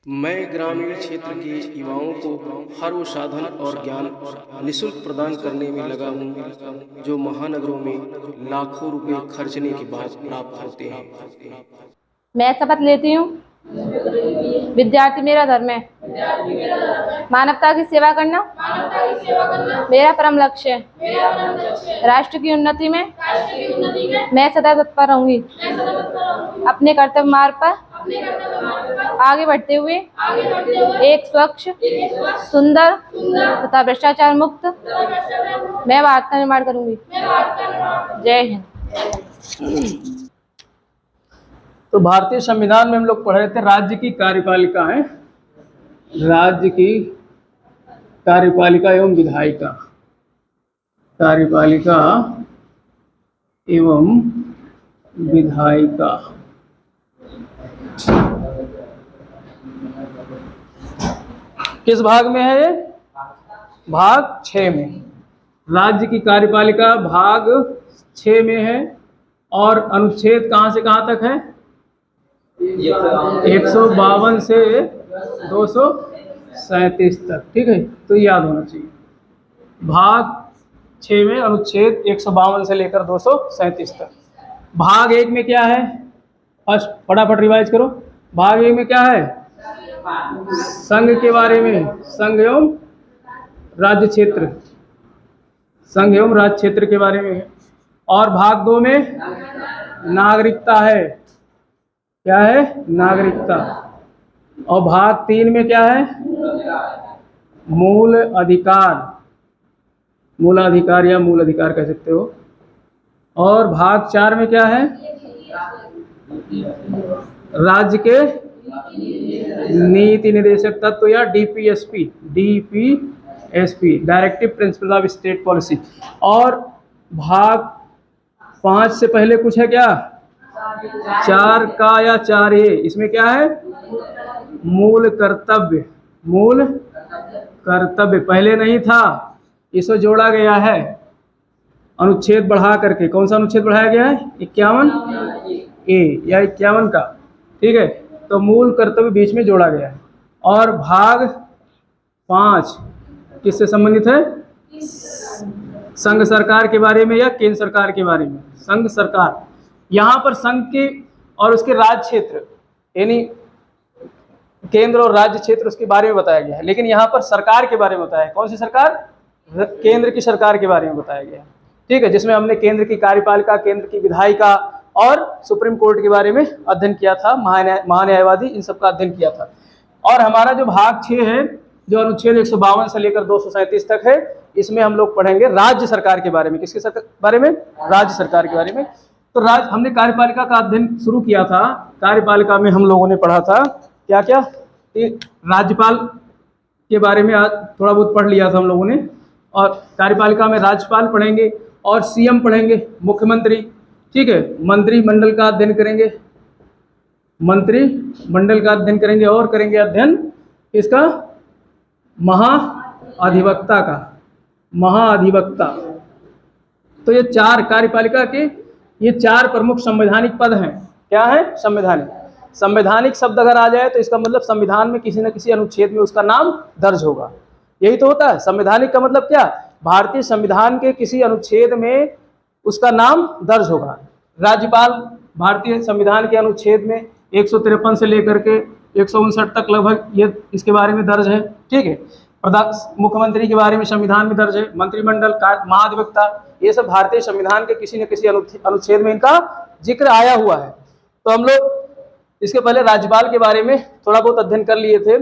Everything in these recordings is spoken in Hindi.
मैं ग्रामीण क्षेत्र के युवाओं को हर वो साधन और ज्ञान निःशुल्क प्रदान करने में लगा हूँ जो महानगरों में लाखों रुपए खर्चने के बाद प्राप्त होते हैं। मैं शपथ लेती हूँ विद्यार्थी मेरा धर्म है, मानवता की सेवा करना मेरा परम लक्ष्य है। राष्ट्र की उन्नति में मैं सदा तत्पर रहूंगी। अपने कर्तव्य मार्ग पर आगे बढ़ते हुए एक स्वच्छ, सुंदर तथा भ्रष्टाचार मुक्त मैं भारत का निर्माण करूंगी। जय हिंद। तो भारतीय संविधान में हम लोग पढ़ रहे थे राज्य की कार्यपालिका है, राज्य की कार्यपालिका एवं विधायिका, कार्यपालिका एवं विधायिका। किस भाग में है ये? भाग 6 में। राज्य की कार्यपालिका भाग 6 में है और अनुच्छेद कहाँ से कहाँ तक है? 152 से 237 तक। ठीक है, तो याद होना चाहिए। भाग 6 में अनुच्छेद 152 से लेकर 237 तक। भाग 1 में क्या है? फर्स्ट फटाफट रिवाइज करो। भाग 1 में क्या है? संघ के बारे में, संघ एवं राज्य क्षेत्र, संघ एवं राज्य क्षेत्र के बारे में है। और भाग 2 में नागरिकता है। क्या है? नागरिकता। और भाग 3 में क्या है? मूल अधिकार, मूलाधिकार या मूल अधिकार कह सकते हो। और भाग 4 में क्या है? राज्य के नीति निर्देशक तत्व या DPSP, DPSP directive principle of state policy. और भाग 5 से पहले कुछ है क्या? 4 का या 4A, इसमें क्या है? मूल कर्तव्य, मूल कर्तव्य पहले नहीं था, इसको जोड़ा गया है अनुच्छेद बढ़ा करके। कौन सा अनुच्छेद बढ़ाया गया है? 51A या 51 का। ठीक है, तो मूल कर्तव्य बीच में जोड़ा गया है। और भाग 5 किससे संबंधित है? संघ सरकार के बारे में या केंद्र सरकार के बारे में? संघ सरकार। यहाँ पर संघ के और उसके राज्य क्षेत्र यानी केंद्र और राज्य क्षेत्र उसके बारे में बताया गया है, लेकिन यहाँ पर सरकार के बारे में बताया है। कौन सी सरकार? केंद्र की सरकार के बारे में बताया गया है। ठीक है, जिसमें हमने केंद्र की कार्यपालिका, केंद्र की विधायिका और सुप्रीम कोर्ट के बारे में अध्ययन किया था, महान्यायवादी, इन सब का अध्ययन किया था। और हमारा जो भाग 6 है, जो अनुच्छेद 152 से लेकर 237 तक है, इसमें हम लोग पढ़ेंगे राज्य सरकार के बारे में। किसके बारे में? राज्य सरकार के बारे में। तो हमने कार्यपालिका का अध्ययन शुरू किया था। कार्यपालिका में हम लोगों ने पढ़ा था क्या क्या? राज्यपाल के बारे में आज थोड़ा बहुत पढ़ लिया था हम लोगों ने। और कार्यपालिका में राज्यपाल पढ़ेंगे और सीएम पढ़ेंगे, मुख्यमंत्री। ठीक है, मंत्रिमंडल का अध्ययन करेंगे, मंत्रिमंडल का अध्ययन करेंगे और करेंगे अध्ययन इसका महाअधिवक्ता का, महाअधिवक्ता। तो ये 4 कार्यपालिका के ये 4 प्रमुख संवैधानिक पद हैं। क्या है? संवैधानिक। संवैधानिक शब्द अगर आ जाए तो इसका मतलब संविधान में किसी न किसी अनुच्छेद में उसका नाम दर्ज होगा। यही तो होता है। संवैधानिक का मतलब क्या? भारतीय संविधान के किसी अनुच्छेद में उसका नाम दर्ज होगा। राज्यपाल भारतीय संविधान के अनुच्छेद में 153 से लेकर के 159 तक लगभग ये इसके बारे में दर्ज है। ठीक है, मुख्यमंत्री के बारे में संविधान में दर्ज है। मंत्रिमंडल, महाधिवक्ता, ये सब भारतीय संविधान के किसी न किसी अनुच्छेद में इनका जिक्र आया हुआ है। तो हम लोग इसके पहले राज्यपाल के बारे में थोड़ा बहुत अध्ययन कर लिए थे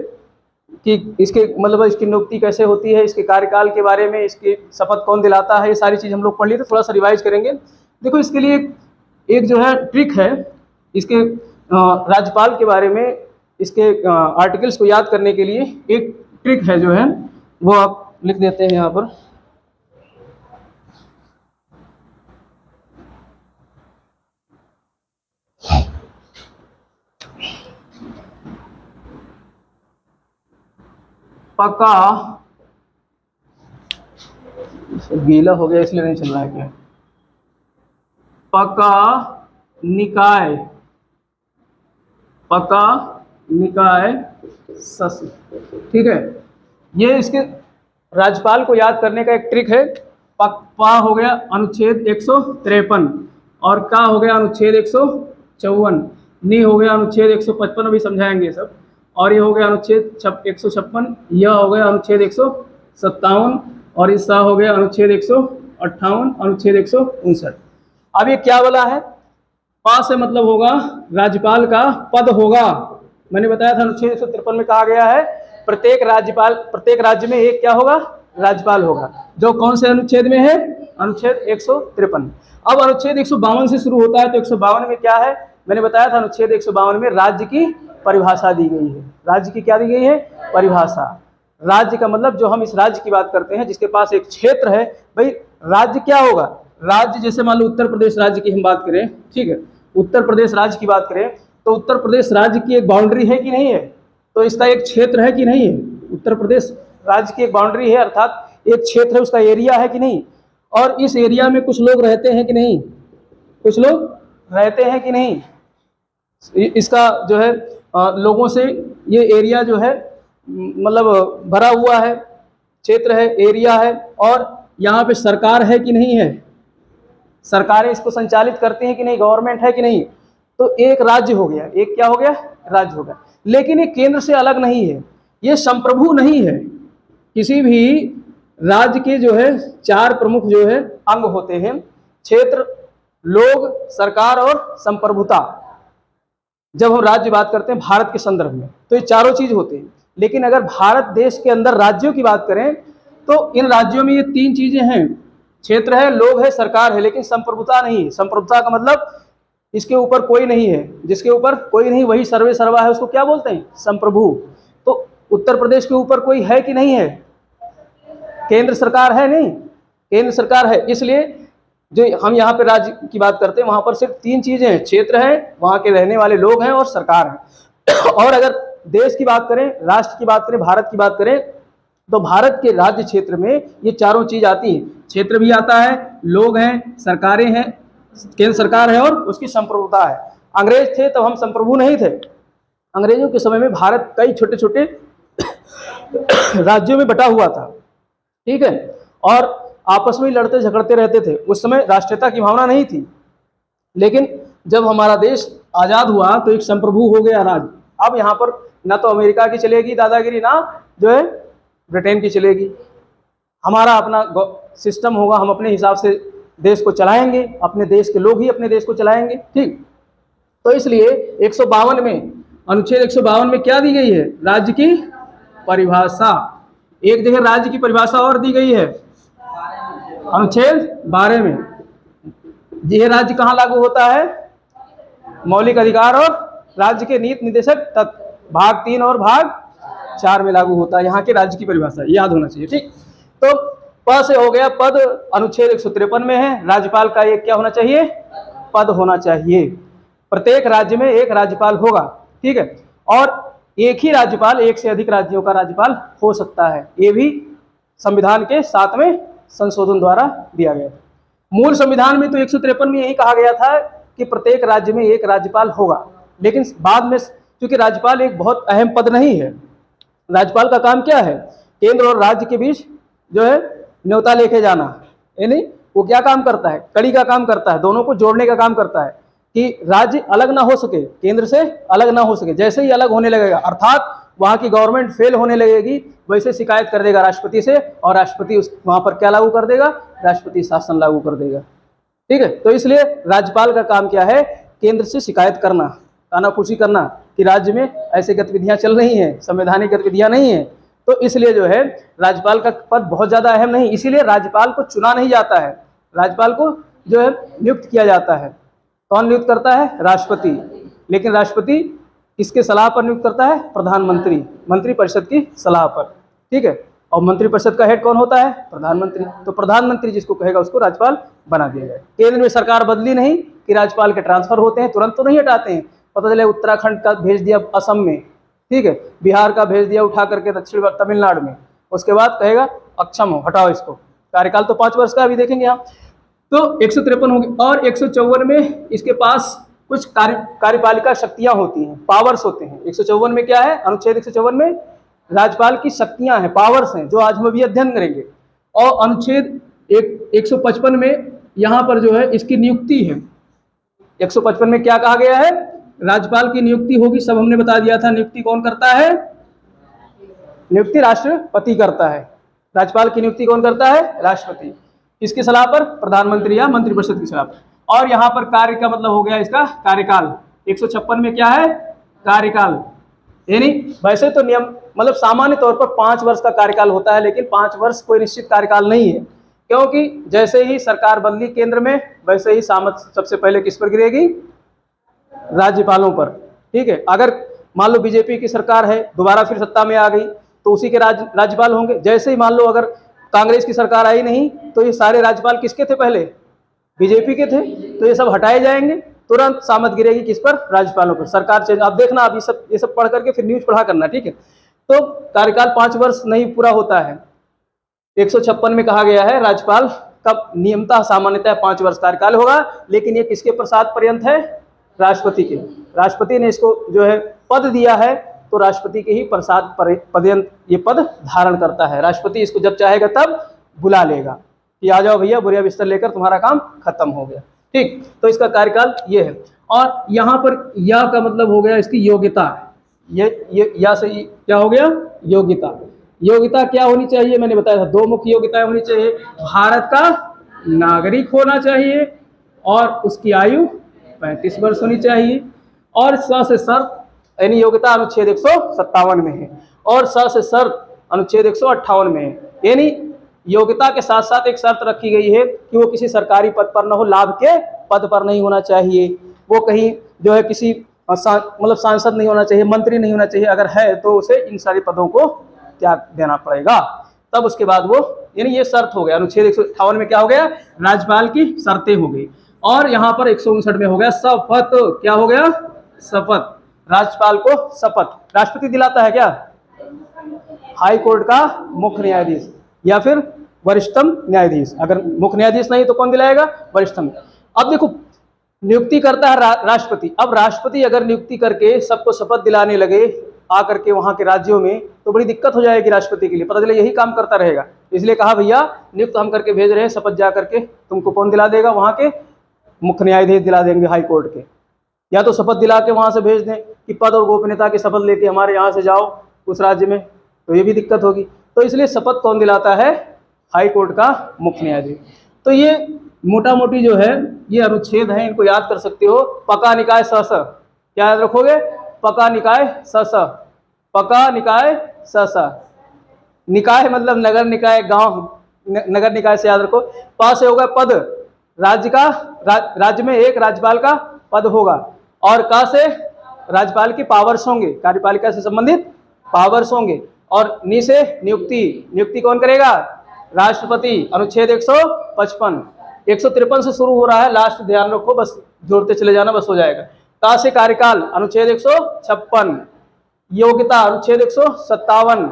कि इसके मतलब इसकी नियुक्ति कैसे होती है, इसके कार्यकाल के बारे में, इसकी शपथ कौन दिलाता है, ये सारी चीज़ हम लोग पढ़ लिए थे। थोड़ा सा रिवाइज करेंगे। देखो, इसके लिए एक जो है ट्रिक है, इसके राज्यपाल के बारे में इसके आर्टिकल्स को याद करने के लिए एक ट्रिक है जो है वो आप लिख देते हैं यहाँ पर। पक्का गीला हो गया इसलिए नहीं चल रहा है क्या? पक्का निकाय, पक्का निकाय सचिव, ठीक है। ये इसके राज्यपाल को याद करने का एक ट्रिक है। पा हो गया अनुच्छेद 153 और का हो गया अनुच्छेद 154, नी हो गया अनुच्छेद 155, अभी समझाएंगे सब, और ये हो गया अनुच्छेद 156, यह हो गया अनुच्छेद 157 और इसका हो गया अनुच्छेद 158, अनुच्छेद 159। अब ये क्या बोला है? पा से मतलब होगा राज्यपाल का पद होगा। मैंने बताया था अनुच्छेद 153 में कहा गया है प्रत्येक राज्य में एक क्या होगा? राज्यपाल होगा, जो कौन से अनुच्छेद में है? अनुच्छेद 153। अब अनुच्छेद 152 से शुरू होता है, तो 152 में क्या है? मैंने बताया था अनुच्छेद 152 में राज्य की परिभाषा दी गई है। राज्य की क्या दी गई है? परिभाषा। राज्य का मतलब जो हम इस राज्य की बात करते हैं जिसके पास एक क्षेत्र है, भाई राज्य क्या होगा? राज्य जैसे मान लो उत्तर प्रदेश राज्य की हम बात करें, ठीक है, उत्तर प्रदेश राज्य की बात करें तो उत्तर प्रदेश राज्य की एक बाउंड्री है कि नहीं है? तो इसका एक क्षेत्र है कि नहीं है? उत्तर प्रदेश राज्य की एक बाउंड्री है, अर्थात एक क्षेत्र है, उसका एरिया है कि नहीं? और इस एरिया में कुछ लोग रहते हैं कि नहीं? कुछ लोग रहते हैं कि नहीं? इसका जो है लोगों से ये एरिया जो है मतलब भरा हुआ है, क्षेत्र है, एरिया है, और यहाँ पे सरकार है कि नहीं है? सरकारें इसको संचालित करती हैं कि नहीं? गवर्नमेंट है कि नहीं? तो एक राज्य हो गया, एक क्या हो गया? राज्य हो गया। लेकिन ये केंद्र से अलग नहीं है, ये संप्रभु नहीं है। किसी भी राज्य के जो है 4 प्रमुख जो है अंग होते हैं, क्षेत्र, लोग, सरकार और संप्रभुता। जब हम राज्य बात करते हैं भारत के संदर्भ में तो ये चारों चीज होते हैं। लेकिन अगर भारत देश के अंदर राज्यों की बात करें तो इन राज्यों में ये 3 चीजें हैं, क्षेत्र है, लोग है, सरकार है, लेकिन संप्रभुता नहीं है। संप्रभुता का मतलब इसके ऊपर कोई नहीं है, जिसके ऊपर कोई नहीं वही सर्वे सर्वा है, उसको क्या बोलते हैं? संप्रभु। तो उत्तर प्रदेश के ऊपर कोई है कि नहीं है? केंद्र सरकार है? नहीं, केंद्र सरकार है। इसलिए जो हम यहाँ पे राज्य की बात करते हैं वहां पर सिर्फ 3 चीजें हैं, क्षेत्र है, वहां के रहने वाले लोग हैं और सरकार है। और अगर देश की बात करें, राष्ट्र की बात करें, भारत की बात करें तो भारत के राज्य क्षेत्र में ये चारों चीज आती हैं। क्षेत्र भी आता है, लोग हैं, सरकारें हैं, केंद्र सरकार है और उसकी संप्रभुता है। अंग्रेज थे तब हम संप्रभु नहीं थे। अंग्रेजों के समय में भारत कई छोटे छोटे राज्यों में बटा हुआ था, ठीक है, और आपस में लड़ते झगड़ते रहते थे। उस समय राष्ट्रीयता की भावना नहीं थी। लेकिन जब हमारा देश आज़ाद हुआ तो एक संप्रभु हो गया राज्य। अब यहाँ पर ना तो अमेरिका की चलेगी दादागिरी, ना जो है ब्रिटेन की चलेगी। हमारा अपना सिस्टम होगा, हम अपने हिसाब से देश को चलाएंगे, अपने देश के लोग ही अपने देश को चलाएंगे, ठीक। तो इसलिए 152 में, अनुच्छेद 152 में क्या दी गई है? राज्य की परिभाषा। एक जगह राज्य की परिभाषा और दी गई है, अनुच्छेद 12 में। यह राज्य कहाँ लागू होता है? मौलिक अधिकार और राज्य के नीति निर्देशक तत्व भाग 3 और भाग 4 में लागू होता है। यहाँ के राज्य की परिभाषा याद होना चाहिए, ठीक। तो प से हो गया पद, अनुच्छेद 153 में है। राज्यपाल का एक क्या होना चाहिए? पद होना चाहिए। प्रत्येक राज्य में एक राज्यपाल होगा, ठीक है, और एक ही राज्यपाल एक से अधिक राज्यों का राज्यपाल हो सकता है। ये भी संविधान के 7वें संशोधन द्वारा दिया गया था। मूल संविधान में तो 153 में यही कहा गया था कि प्रत्येक राज्य में एक राज्यपाल होगा। लेकिन बाद में क्योंकि राज्यपाल एक बहुत अहम पद नहीं है, राज्यपाल का काम क्या है? केंद्र और राज्य के बीच जो है न्योता लेके जाना, यानी वो क्या काम करता है? कड़ी का काम करता है, दोनों को जोड़ने का काम करता है कि राज्य अलग ना हो सके, केंद्र से अलग ना हो सके। जैसे ही अलग होने लगेगा, अर्थात वहाँ की गवर्नमेंट फेल होने लगेगी, वैसे शिकायत कर देगा राष्ट्रपति से, और राष्ट्रपति उस वहाँ पर क्या लागू कर देगा? राष्ट्रपति शासन लागू कर देगा, ठीक है। तो इसलिए राज्यपाल का काम क्या है? केंद्र से शिकायत करना, तानाफूसी करना कि राज्य में ऐसे गतिविधियां चल रही हैं, संवैधानिक गतिविधियां नहीं है। तो इसलिए जो है राज्यपाल का पद बहुत ज़्यादा अहम नहीं, इसीलिए राज्यपाल को चुना नहीं जाता है, राज्यपाल को जो है नियुक्त किया जाता है। कौन नियुक्त करता है? राष्ट्रपति। लेकिन राष्ट्रपति किसके सलाह पर नियुक्त करता है? प्रधानमंत्री, मंत्रिपरिषद की सलाह पर, ठीक है। और मंत्रिपरिषद का हेड कौन होता है? प्रधानमंत्री। तो प्रधानमंत्री जिसको कहेगा उसको राज्यपाल बना दिया जाए। केंद्र में सरकार बदली नहीं कि राज्यपाल के ट्रांसफर होते हैं, तुरंत तो नहीं हटाते हैं। पता चले उत्तराखंड का भेज दिया असम में, ठीक है, बिहार का भेज दिया उठा करके दक्षिण तमिलनाडु में, उसके बाद कहेगा अक्षम हो, हटाओ इसको। कार्यकाल तो 5 वर्ष का अभी देखेंगे यहाँ। तो 153 हो गया। और 154 में इसके पास कुछ कार्यपालिका शक्तियां होती हैं, पावर्स होते हैं। 154 में क्या है, अनुच्छेद 154 में राज्यपाल की शक्तियां हैं, पावर्स हैं, जो आज हम अभी अध्ययन करेंगे। और अनुच्छेद 155 में यहाँ पर जो है इसकी नियुक्ति है। 155 में क्या कहा गया है, राज्यपाल की नियुक्ति होगी, सब हमने बता दिया था। नियुक्ति कौन करता है, नियुक्ति राष्ट्रपति करता है। राज्यपाल की नियुक्ति कौन करता है, राष्ट्रपति। किसकी सलाह पर, प्रधानमंत्री या मंत्रिपरिषद की सलाह पर। और यहाँ पर कार्य का मतलब हो गया इसका कार्यकाल। 156 में क्या है, कार्यकाल। यानी वैसे तो नियम मतलब सामान्य तौर पर 5 वर्ष का कार्यकाल होता है, लेकिन 5 वर्ष कोई निश्चित कार्यकाल नहीं है, क्योंकि जैसे ही सरकार बदली केंद्र में, वैसे ही सामत सबसे पहले किस पर गिरेगी, राज्यपालों पर। ठीक है, अगर मान लो बीजेपी की सरकार है, दोबारा फिर सत्ता में आ गई, तो उसी के राज्यपाल होंगे। जैसे ही मान लो अगर कांग्रेस की सरकार आई नहीं, तो ये सारे राज्यपाल किसके थे, पहले बीजेपी के थे, तो ये सब हटाए जाएंगे, तुरंत सामत गिरेगी किस पर, राज्यपालों पर। सरकार चेंज, आप देखना, आप ये सब पढ़ करके फिर न्यूज पढ़ा करना। ठीक है, तो कार्यकाल 5 वर्ष नहीं पूरा होता है। 156 में कहा गया है राज्यपाल का नियमतः सामान्यतः 5 वर्ष कार्यकाल होगा, लेकिन ये किसके प्रसाद पर्यंत है, राष्ट्रपति के। राष्ट्रपति ने इसको जो है पद दिया है, तो राष्ट्रपति के ही प्रसाद पर्यंत ये पद धारण करता है। राष्ट्रपति इसको जब चाहेगा तब बुला लेगा कि आ जाओ भैया, बोरिया बिस्तर लेकर, तुम्हारा काम खत्म हो गया। ठीक, तो इसका कार्यकाल ये है। और यहाँ पर या का मतलब हो गया इसकी योग्यता। ये या से क्या हो गया, योग्यता। योग्यता क्या होनी चाहिए, मैंने बताया था 2 मुख्य योग्यताएं होनी चाहिए। भारत का नागरिक होना चाहिए और उसकी आयु 35 वर्ष होनी चाहिए। और स से शर्त, यानी योग्यता अनुच्छेद 157 में है, और स से शर्त अनुच्छेद 158 में है। यानी योग्यता के साथ साथ एक शर्त रखी गई है कि वो किसी सरकारी पद पर न हो, लाभ के पद पर नहीं होना चाहिए, वो कहीं जो है किसी मतलब सांसद नहीं होना चाहिए, मंत्री नहीं होना चाहिए। अगर है तो उसे इन सारे पदों को त्याग देना पड़ेगा, तब उसके बाद वो, यानी ये शर्त हो गया। अनुच्छेद 158 में क्या हो गया, राज्यपाल की शर्तें हो गई। और यहाँ पर 159 में हो गया शपथ। क्या हो गया, शपथ। राज्यपाल को शपथ राष्ट्रपति दिलाता है क्या, हाई कोर्ट का मुख्य न्यायाधीश या फिर वरिष्ठतम न्यायाधीश। अगर मुख्य न्यायाधीश नहीं तो कौन दिलाएगा, वरिष्ठतम। अब देखो, नियुक्ति करता है राष्ट्रपति। अब राष्ट्रपति अगर नियुक्ति करके सबको शपथ दिलाने लगे आकर के वहां के राज्यों में, तो बड़ी दिक्कत हो जाएगी राष्ट्रपति के लिए। पता चले यही काम करता रहेगा, इसलिए कहा भैया नियुक्त हम करके भेज रहे हैं, शपथ जा करके तुमको कौन दिला देगा, वहां के मुख्य न्यायाधीश दिला देंगे, हाई कोर्ट के। या तो शपथ दिला के वहां से भेज दें कि पद और गोपनीयता की शपथ लेके हमारे यहाँ से जाओ उस राज्य में, तो ये भी दिक्कत होगी। तो इसलिए शपथ कौन दिलाता है, हाई कोर्ट का मुख्य न्यायाधीश। तो ये मोटा मोटी जो है ये अनुच्छेद है, इनको याद कर सकते हो। पका निकाय स, क्या याद रखोगे, पका निकाय स, पका निकाय स। निकाय मतलब नगर निकाय, गांव, नगर निकाय से याद रखो। पा से होगा पद, राज्य का, राज्य में एक राज्यपाल का पद होगा। और का से राज्यपाल की पावर्स होंगे, कार्यपालिका से संबंधित पावर्स होंगे। और नी से नियुक्ति, नियुक्ति कौन करेगा, राष्ट्रपति। अनुच्छेद 155, 153 से शुरू हो रहा है, लास्ट ध्यान रखो, बस जोड़ते चले जाना, बस हो जाएगा। का से कार्यकाल, अनुच्छेद 156। योग्यता, अनुच्छेद 157।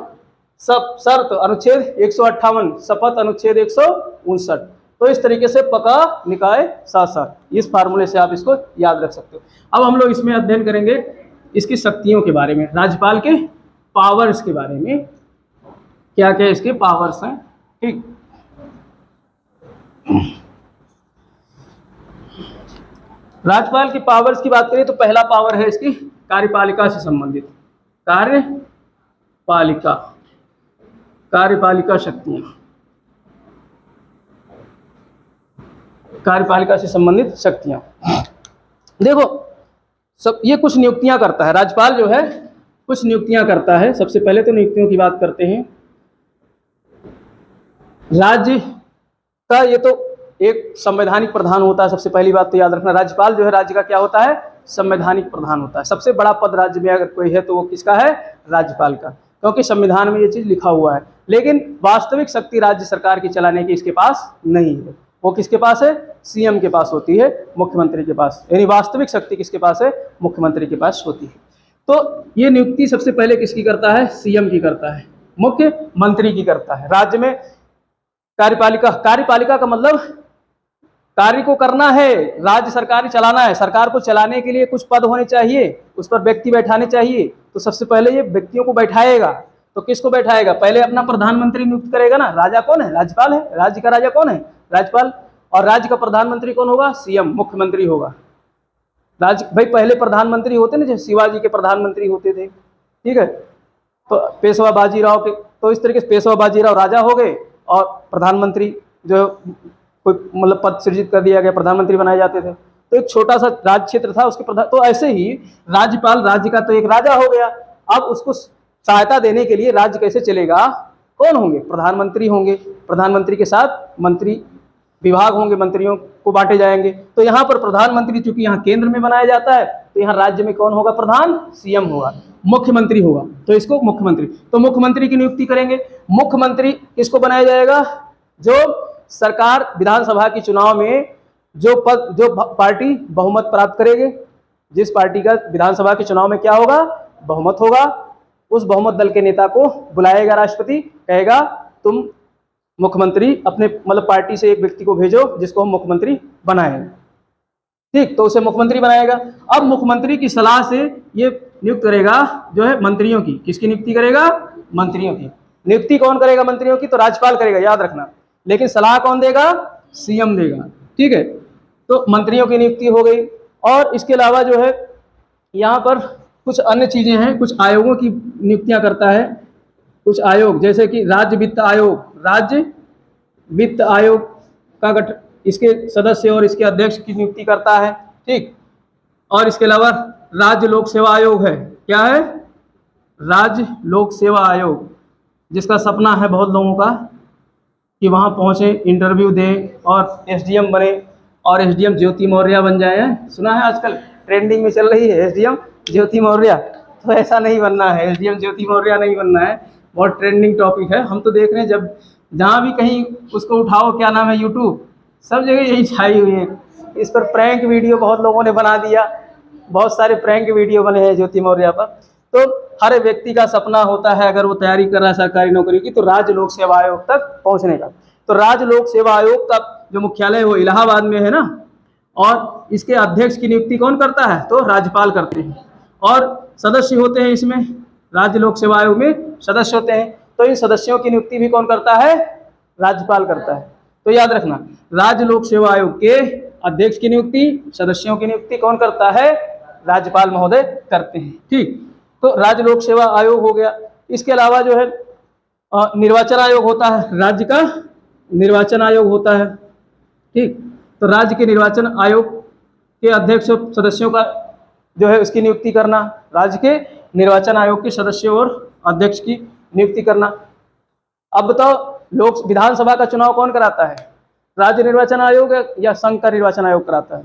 सब शर्त, अनुच्छेद 158। शपथ, अनुच्छेद 159। तो इस तरीके से पका निकाय सा, इस फार्मूले से आप इसको याद रख सकते हो। अब हम लोग इसमें अध्ययन करेंगे इसकी शक्तियों के बारे में, राज्यपाल के पावर्स के बारे में, क्या क्या इसके पावर्स हैं। ठीक, राज्यपाल की पावर्स की बात करें तो पहला पावर है इसकी कार्यपालिका से संबंधित, कार्यपालिका, कार्यपालिका शक्तियां, कार्यपालिका से संबंधित शक्तियां। देखो सब ये कुछ नियुक्तियां करता है राज्यपाल, जो है कुछ नियुक्तियां करता है। सबसे पहले तो नियुक्तियों की बात करते हैं। राज्य का ये तो एक संवैधानिक प्रधान होता है, सबसे पहली बात तो याद रखना। राज्यपाल जो है राज्य का क्या होता है, संवैधानिक प्रधान होता है। सबसे बड़ा पद राज्य में अगर कोई है तो वो किसका है, राज्यपाल का, क्योंकि संविधान में ये चीज लिखा हुआ है। लेकिन वास्तविक शक्ति राज्य सरकार की चलाने की इसके पास नहीं है। वो किसके पास है, सीएम के पास होती है, मुख्यमंत्री के पास। यानी वास्तविक शक्ति किसके पास है, मुख्यमंत्री के पास होती है। तो ये नियुक्ति सबसे पहले किसकी करता है, सीएम की करता है, मुख्यमंत्री की करता है। राज्य में कार्यपालिका, कार्यपालिका का मतलब कार्य को करना है, राज्य सरकार चलाना है, सरकार को चलाने के लिए कुछ पद होने चाहिए, उस पर व्यक्ति बैठाने चाहिए। तो सबसे पहले ये व्यक्तियों को बैठाएगा। तो किसको बैठाएगा? पहले अपना प्रधानमंत्री नियुक्त करेगा ना। राजा कौन है? राज्यपाल है। राज्य का राजा कौन है? राज्यपाल। और राज्य का प्रधानमंत्री कौन होगा? सीएम, मुख्यमंत्री होगा। राज्य भाई पहले प्रधानमंत्री होते ना, जैसे शिवाजी के प्रधानमंत्री होते थे, ठीक है। तो पेशवा बाजीराव के, तो इस तरीके से पेशवा बाजीराव राजा हो गए और प्रधानमंत्री जो कोई मतलब पद सृजित कर दिया गया, प्रधानमंत्री बनाए जाते थे। तो एक छोटा सा राज्य क्षेत्र था, उसके प्रधान। तो ऐसे ही राज्यपाल राज्य का तो एक राजा हो गया। अब उसको सहायता देने के लिए राज्य कैसे चलेगा? कौन होंगे? प्रधानमंत्री होंगे। प्रधानमंत्री के साथ मंत्री विभाग होंगे, मंत्रियों को बांटे जाएंगे। तो यहाँ पर प्रधानमंत्री चूंकि यहाँ केंद्र में बनाया जाता है, तो यहाँ राज्य में कौन होगा? प्रधान? सीएम होगा, मुख्यमंत्री होगा। तो इसको मुख्यमंत्री, तो मुख्यमंत्री की नियुक्ति करेंगे। मुख्यमंत्री किसको बनाया जाएगा? जो सरकार विधानसभा के चुनाव में जो पार्टी बहुमत प्राप्त करेगी, जिस पार्टी का विधानसभा के चुनाव में क्या होगा? बहुमत होगा, उस बहुमत दल के नेता को बुलाएगा राष्ट्रपति, कहेगा तुम मुख्यमंत्री अपने मतलब पार्टी से एक व्यक्ति को भेजो जिसको हम मुख्यमंत्री बनाएं। ठीक, तो उसे मुख्यमंत्री बनाएगा। अब मुख्यमंत्री की सलाह से ये नियुक्त करेगा जो है मंत्रियों की। किसकी नियुक्ति करेगा? मंत्रियों की। नियुक्ति कौन करेगा मंत्रियों की? तो राज्यपाल करेगा, याद रखना। लेकिन सलाह कौन देगा? सीएम देगा। ठीक है, तो मंत्रियों की नियुक्ति हो गई। और इसके अलावा जो है यहाँ पर कुछ अन्य चीजें हैं, कुछ आयोगों की नियुक्तियां करता है। कुछ आयोग जैसे कि राज्य वित्त आयोग, राज्य वित्त आयोग का गठन, इसके सदस्य और इसके अध्यक्ष की नियुक्ति करता है। ठीक, और इसके अलावा राज्य लोक सेवा आयोग है। क्या है? राज्य लोक सेवा आयोग, जिसका सपना है बहुत लोगों का कि वहाँ पहुँचे, इंटरव्यू दें और एसडीएम बने, और एसडीएम ज्योति मौर्य बन जाए। सुना है आजकल ट्रेंडिंग में चल रही है एसडीएम ज्योति मौर्य। तो ऐसा नहीं बनना है, एसडीएम ज्योति मौर्य नहीं बनना है। बहुत ट्रेंडिंग टॉपिक है, हम तो देख रहे हैं, जब जहाँ भी कहीं उसको उठाओ, क्या नाम है, यूट्यूब, सब जगह यही छाई हुई है। इस पर प्रैंक वीडियो बहुत लोगों ने बना दिया, बहुत सारे प्रैंक वीडियो बने हैं ज्योति मौर्य पर। तो हर व्यक्ति का सपना होता है, अगर वो तैयारी कर रहा है सरकारी नौकरी की, तो राज्य लोक सेवा आयोग तक पहुंचने का। तो राज्य लोक सेवा आयोग का जो मुख्यालय है वो इलाहाबाद में है ना, और इसके अध्यक्ष की नियुक्ति कौन करता है? तो राज्यपाल करते हैं। और सदस्य होते हैं इसमें, राज्य लोक सेवा आयोग में सदस्य होते हैं। तो इन सदस्यों की नियुक्ति भी कौन करता है? राज्यपाल करता है। तो याद रखना, राज्य लोक सेवा आयोग के अध्यक्ष की नियुक्ति, सदस्यों की नियुक्ति कौन करता है? राज्यपाल महोदय करते हैं। ठीक, तो राज्य लोक सेवा आयोग हो गया। इसके अलावा जो है निर्वाचन आयोग होता है, राज्य का निर्वाचन आयोग होता है। ठीक, तो राज्य के निर्वाचन आयोग के अध्यक्ष सदस्यों का जो है उसकी नियुक्ति करना, राज्य के निर्वाचन आयोग के सदस्यों और अध्यक्ष की नियुक्ति करना। अब बताओ, लोक विधानसभा का चुनाव कौन कराता है? राज्य निर्वाचन आयोग या संघ का निर्वाचन आयोग कराता है?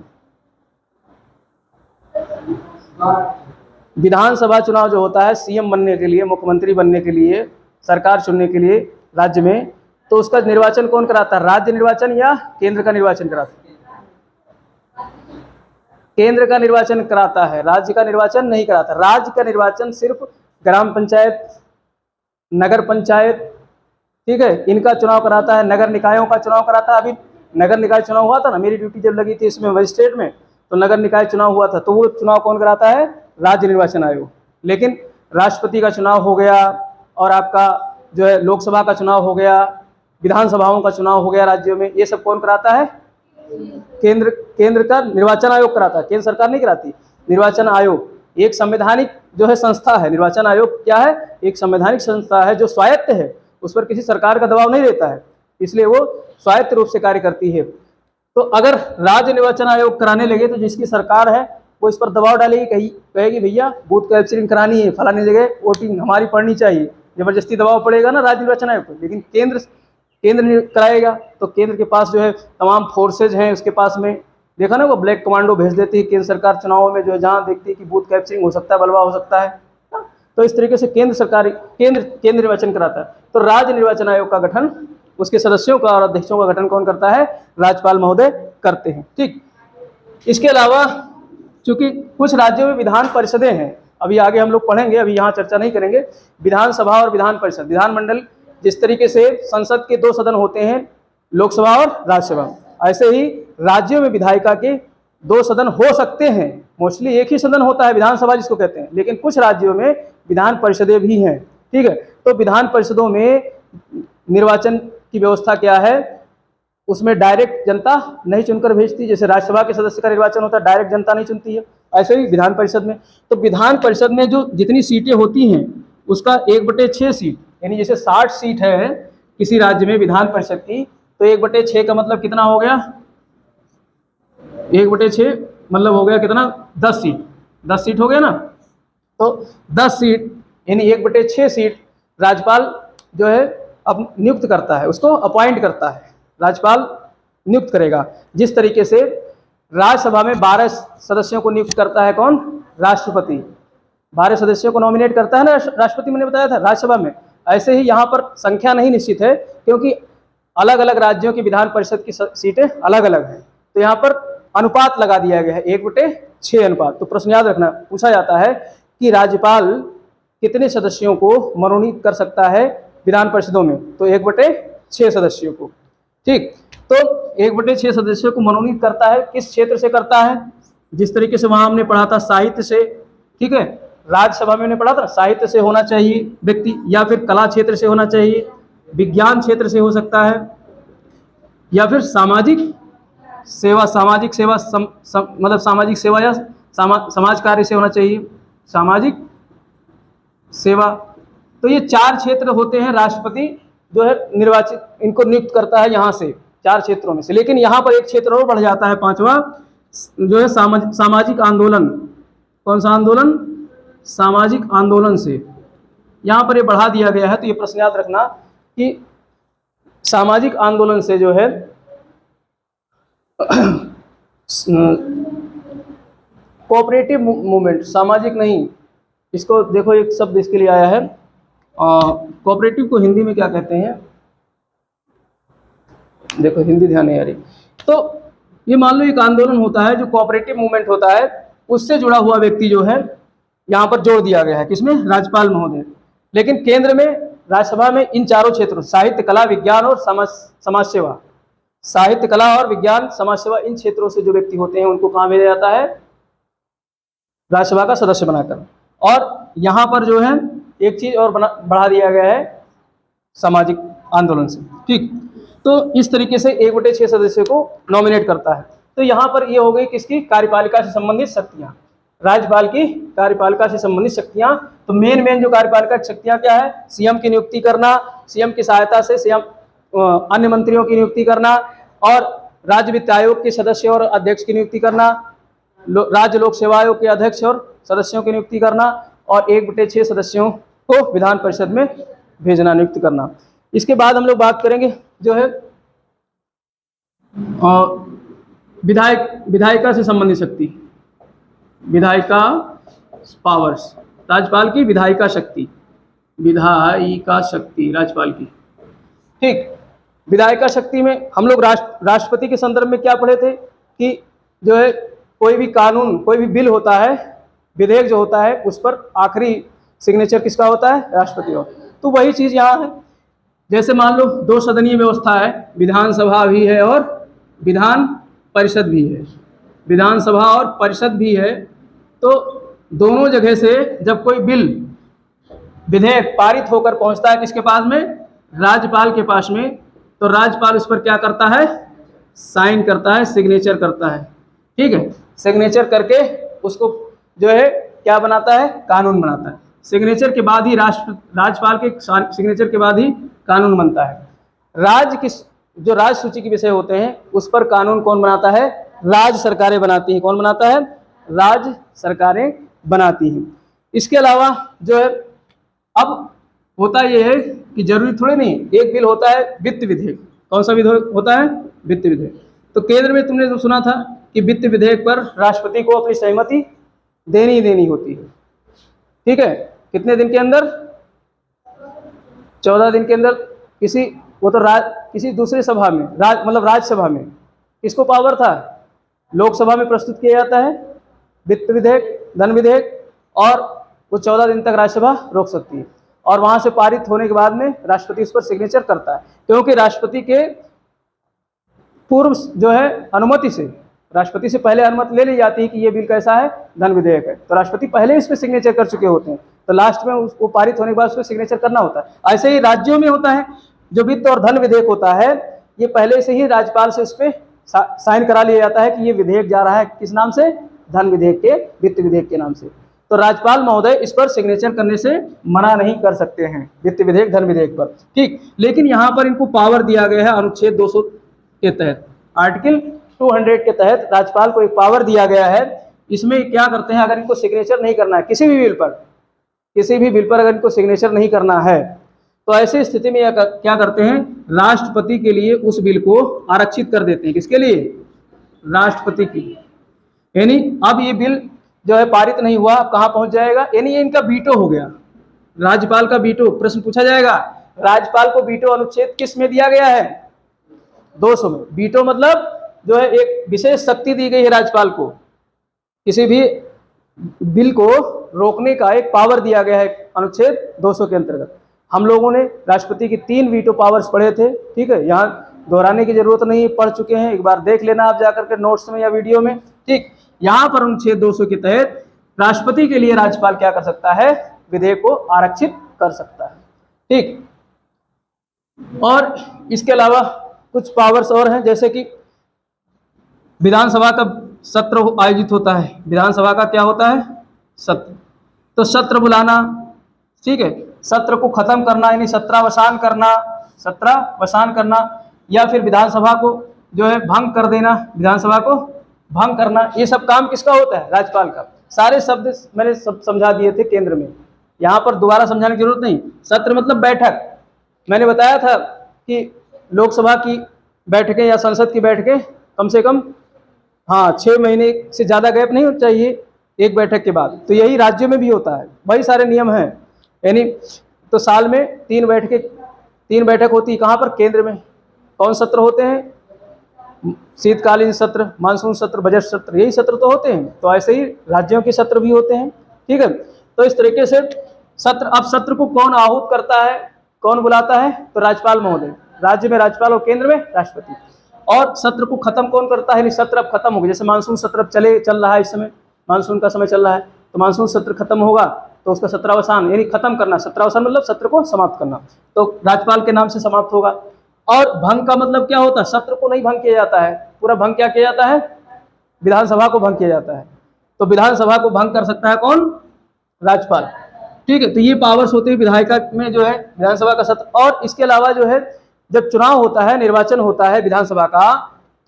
विधानसभा चुनाव जो होता है सीएम बनने के लिए, मुख्यमंत्री बनने के लिए, सरकार चुनने के लिए राज्य में, तो उसका निर्वाचन कौन कराता है? राज्य निर्वाचन या केंद्र का निर्वाचन कराता है? केंद्र का निर्वाचन कराता है, राज्य का निर्वाचन नहीं कराता। राज्य का निर्वाचन सिर्फ ग्राम पंचायत, नगर पंचायत, ठीक है, इनका चुनाव कराता है। नगर निकायों का चुनाव कराता है। अभी नगर निकाय चुनाव हुआ था ना, मेरी ड्यूटी जब लगी थी इसमें मजिस्ट्रेट में, तो नगर निकाय चुनाव हुआ था, तो वो चुनाव कौन कराता है? राज्य निर्वाचन आयोग। लेकिन राष्ट्रपति का चुनाव हो गया, और आपका जो है लोकसभा का चुनाव हो गया, विधानसभाओं का चुनाव हो गया राज्यों में, ये सब कौन कराता है? केंद्र का निर्वाचन आयोग कराता है, केंद्र सरकार नहीं कराती। निर्वाचन आयोग एक संवैधानिक जो है संस्था है। निर्वाचन आयोग क्या है? एक संवैधानिक संस्था है जो स्वायत्त है, उस पर किसी सरकार का दबाव नहीं रहता है, इसलिए वो स्वायत्त रूप से कार्य करती है। तो अगर राज्य निर्वाचन आयोग कराने लगे तो जिसकी सरकार है वो इस पर दबाव डालेगी, कहेगी भैया बूथ कैप्चरिंग करानी है, फलानी जगह वोटिंग हमारी पड़नी चाहिए, जबरदस्ती दबाव पड़ेगा ना राज्य निर्वाचन आयोग पर। लेकिन केंद्र कराएगा, तो केंद्र के पास जो है तमाम फोर्सेज हैं, उसके पास में देखा ना वो ब्लैक कमांडो भेज देती है केंद्र सरकार चुनावों में, जो है जहाँ देखती है कि बूथ कैप्चरिंग हो सकता है, बलवा हो सकता है। तो इस तरीके से केंद्र निर्वाचन कराता है। तो राज्य निर्वाचन आयोग का गठन, उसके सदस्यों का और अध्यक्षों का गठन कौन करता है? राज्यपाल महोदय करते हैं। ठीक, इसके अलावा चूंकि कुछ राज्यों में विधान परिषदें हैं, अभी आगे हम लोग पढ़ेंगे, अभी यहाँ चर्चा नहीं करेंगे। विधानसभा और विधान परिषद, विधानमंडल, जिस तरीके से संसद के 2 सदन होते हैं, लोकसभा और राज्यसभा, ऐसे ही राज्यों में विधायिका के 2 सदन हो सकते हैं। मोस्टली एक ही सदन होता है, विधानसभा जिसको कहते हैं, लेकिन कुछ राज्यों में विधान परिषदें भी हैं। ठीक है, तो विधान परिषदों में निर्वाचन की व्यवस्था क्या है, उसमें डायरेक्ट जनता नहीं चुनकर भेजती। जैसे राज्यसभा के सदस्य का निर्वाचन होता है, डायरेक्ट जनता नहीं चुनती है, ऐसे ही विधान परिषद में। तो विधान परिषद में जो जितनी सीटें होती हैं उसका 1/6 सीट, यानी जैसे 60 सीट है किसी राज्य में विधान परिषद की, तो 1/6 का मतलब कितना हो गया, 1/6 मतलब हो गया कितना, 10 सीट। 10 सीट हो गया ना, तो 10 सीट यानी 1/6 सीट राज्यपाल जो है अब नियुक्त करता है, उसको अपॉइंट करता है, राज्यपाल नियुक्त करेगा। जिस तरीके से राज्यसभा में 12 सदस्यों को नियुक्त करता है कौन, राष्ट्रपति, 12 सदस्यों को नॉमिनेट करता है ना राष्ट्रपति, मैंने बताया था राज्यसभा में। ऐसे ही यहाँ पर संख्या नहीं निश्चित है, क्योंकि अलग अलग राज्यों की विधान परिषद की सीटें अलग अलग हैं, तो यहाँ पर अनुपात लगा दिया गया है 1/6 अनुपात। तो प्रश्न याद रखना, पूछा जाता है कि राज्यपाल कितने सदस्यों को मनोनीत कर सकता है विधान परिषदों में, तो 1/6 सदस्यों को। ठीक, तो 1/6 सदस्यों को मनोनीत करता है, किस क्षेत्र से करता है, जिस तरीके से वहां हमने पढ़ा था साहित्य से। ठीक है, राज्यसभा में हमने पढ़ा था साहित्य से होना चाहिए व्यक्ति, या फिर कला क्षेत्र से होना चाहिए, विज्ञान क्षेत्र से हो सकता है, या फिर सामाजिक सेवा मतलब सामाजिक सेवा या समाज कार्य से होना चाहिए, सामाजिक सेवा। तो ये 4 क्षेत्र होते हैं, राष्ट्रपति जो है निर्वाचित इनको नियुक्त करता है यहाँ से 4 क्षेत्रों में से। लेकिन यहाँ पर एक क्षेत्र और बढ़ जाता है, 5वां जो है सामाजिक आंदोलन। कौन सा आंदोलन, सामाजिक आंदोलन से यहाँ पर ये बढ़ा दिया गया है। तो ये प्रश्न याद रखना कि सामाजिक आंदोलन से जो है कोऑपरेटिव मूवमेंट, सामाजिक नहीं, इसको देखो एक शब्द इसके लिए आया है, कोऑपरेटिव को हिंदी में क्या कहते हैं, देखो हिंदी ध्यान नहीं आ रही। तो ये मान लो एक आंदोलन होता है जो कोऑपरेटिव मूवमेंट होता है, उससे जुड़ा हुआ व्यक्ति जो है यहाँ पर जोड़ दिया गया है, किसमें, राज्यपाल महोदय। लेकिन केंद्र में राज्यसभा में इन 4 क्षेत्रों साहित्य, कला, विज्ञान और समाज सेवा, साहित्य, कला और विज्ञान, समाज सेवा, इन क्षेत्रों से जो व्यक्ति होते हैं उनको कहाँ भेजा जाता है, राज्यसभा का सदस्य बनाकर। और यहाँ पर जो है एक चीज और बढ़ा दिया गया है, सामाजिक आंदोलन से। ठीक, तो इस तरीके से 1/6 सदस्य को नॉमिनेट करता है। तो यहाँ पर ये हो गई किसकी, कार्यपालिका से संबंधित शक्तियाँ, राज्यपाल की कार्यपालिका से संबंधित शक्तियाँ। तो मेन जो कार्यपालिका की शक्तियाँ क्या है, सीएम की नियुक्ति करना, सीएम की सहायता से सीएम अन्य मंत्रियों की नियुक्ति करना, और राज्य वित्त आयोग के सदस्य और अध्यक्ष की नियुक्ति करना, राज्य लोक सेवा आयोग के अध्यक्ष और सदस्यों की नियुक्ति करना, और 1/6 सदस्यों को विधान परिषद में भेजना, नियुक्त करना। इसके बाद हम लोग बात करेंगे जो है विधायिका से संबंधित शक्ति, विधायिका पावर्स, राज्यपाल की विधायिका शक्ति, विधायिका शक्ति राज्यपाल की। ठीक, विधायिका शक्ति में हम लोग राष्ट्रपति के संदर्भ में क्या पढ़े थे कि जो है कोई भी कानून, कोई भी बिल होता है, विधेयक जो होता है, उस पर आखिरी सिग्नेचर किसका होता है, राष्ट्रपति का। तो वही चीज़ यहाँ है। जैसे मान लो 2 सदनीय व्यवस्था है, विधानसभा भी है और विधान परिषद भी है, विधानसभा और परिषद भी है। तो दोनों जगह से जब कोई बिल, विधेयक पारित होकर पहुंचता है किसके पास में, राज्यपाल के पास में, तो राज्यपाल उस पर क्या करता है, साइन करता है, सिग्नेचर करता है। ठीक है, सिग्नेचर करके उसको जो है क्या बनाता है, कानून बनाता है। सिग्नेचर के बाद ही राज्यपाल के सिग्नेचर के बाद ही कानून बनता है। जो राज्य सूची के विषय होते हैं उस पर कानून कौन बनाता है, राज्य सरकारें बनाती हैं। कौन बनाता है, राज्य सरकारें बनाती हैं। इसके अलावा जो है अब होता यह है कि जरूरी थोड़े नहीं, एक बिल होता है वित्त विधेयक। कौन सा विधेयक होता है, वित्त विधेयक। तो केंद्र में तुमने तो सुना था कि वित्त विधेयक पर राष्ट्रपति को अपनी सहमति देनी ही देनी होती है। ठीक है, कितने दिन के अंदर, 14 दिन के अंदर। किसी दूसरे सभा में, मतलब राज्यसभा में किसको पावर था, लोकसभा में प्रस्तुत किया जाता है वित्त विधेयक, धन विधेयक, और वो 14 दिन तक राज्यसभा रोक सकती है, और वहां से पारित होने के बाद में राष्ट्रपति उस पर सिग्नेचर करता है। क्योंकि राष्ट्रपति के पूर्व जो है अनुमति से, राष्ट्रपति से पहले अनुमति ले ली जाती है कि ये बिल कैसा है, धन विधेयक है, तो राष्ट्रपति पहले इस पर सिग्नेचर कर चुके होते हैं, तो लास्ट में उसको पारित होने के बाद उस पर सिग्नेचर करना होता है। ऐसे ही राज्यों में होता है, जो वित्त और धन विधेयक होता है ये पहले से ही राज्यपाल से उस पर साइन करा लिया जाता है कि ये विधेयक जा रहा है किस नाम से, धन विधेयक के, वित्त विधेयक के नाम से। तो राज्यपाल महोदय इस पर सिग्नेचर करने से मना नहीं कर सकते हैं, वित्त विधेयक, धन विधेयक पर, ठीक। लेकिन यहाँ पर इनको पावर दिया गया है अनुच्छेद 200 के तहत, आर्टिकल 200 के तहत राज्यपाल को एक पावर दिया गया है। इसमें क्या करते हैं, अगर इनको सिग्नेचर नहीं करना है किसी भी बिल पर, किसी भी बिल पर अगर इनको सिग्नेचर नहीं करना है तो ऐसी स्थिति में क्या करते हैं, राष्ट्रपति के लिए उस बिल को आरक्षित कर देते हैं। किसके लिए, राष्ट्रपति की। यानी अब ये बिल जो है पारित नहीं हुआ, कहाँ पहुंच जाएगा, यानी ये इनका वीटो हो गया, राज्यपाल का वीटो। प्रश्न पूछा जाएगा, राज्यपाल को वीटो अनुच्छेद किस में दिया गया है, 200 में। वीटो मतलब जो है एक विशेष शक्ति दी गई है राज्यपाल को, किसी भी बिल को रोकने का एक पावर दिया गया है अनुच्छेद 200 के अंतर्गत। हम लोगों ने राष्ट्रपति की 3 वीटो पावर्स पढ़े थे, ठीक है, यहाँ दोहराने की जरूरत नहीं है, पढ़ चुके हैं, एक बार देख लेना आप जाकर के नोट्स में या वीडियो में, ठीक। यहाँ पर अनुच्छेद 200 के तहत राष्ट्रपति के लिए राज्यपाल क्या कर सकता है, विधेयक को आरक्षित कर सकता है, ठीक। और इसके अलावा कुछ पावर्स और हैं, जैसे कि विधानसभा का सत्र आयोजित होता है, विधानसभा का क्या होता है, सत्र, तो सत्र बुलाना, ठीक है, सत्र को खत्म करना यानी सत्रावसान करना, सत्रावसान करना, या फिर विधानसभा को जो है भंग कर देना, विधानसभा को भंग करना, ये सब काम किसका होता है, राज्यपाल का। सारे शब्द मैंने सब समझा दिए थे केंद्र में, यहाँ पर दोबारा समझाने की जरूरत नहीं। सत्र मतलब बैठक, मैंने बताया था कि लोकसभा की बैठकें या संसद की बैठकें कम से कम 6 महीने से ज़्यादा गैप नहीं होना चाहिए एक बैठक के बाद, तो यही राज्यों में भी होता है, वही सारे नियम हैं। यानी तो साल में 3 बैठक होती है, कहाँ पर, केंद्र में। कौन सत्र होते हैं, शीतकालीन सत्र, मानसून सत्र, बजट सत्र, यही सत्र तो होते हैं। तो ऐसे ही राज्यों के सत्र भी होते हैं, ठीक है। तो इस तरीके से सत्र, अब सत्र को कौन आहूत करता है, कौन बुलाता है, तो राज्यपाल महोदय, राज्य में राज्यपाल और केंद्र में राष्ट्रपति। और सत्र को खत्म कौन करता है, सत्र अब खत्म हो गया, जैसे मानसून सत्र अब चल रहा है, इस समय मानसून का समय चल रहा है, तो मानसून सत्र खत्म होगा तो उसका सत्रावसान यानी खत्म करना, सत्रावसान मतलब सत्र को समाप्त करना, तो राज्यपाल के नाम से समाप्त होगा। और भंग का मतलब क्या होता है, सत्र को नहीं भंग किया जाता है, पूरा भंग क्या किया जाता है, विधानसभा को भंग किया जाता है। तो विधानसभा को भंग कर सकता है कौन, राज्यपाल, ठीक है। तो ये पावर्स होते हैं विधायिका में जो है विधानसभा का सत्र। और इसके अलावा जो है जब चुनाव होता है, निर्वाचन होता है विधानसभा का,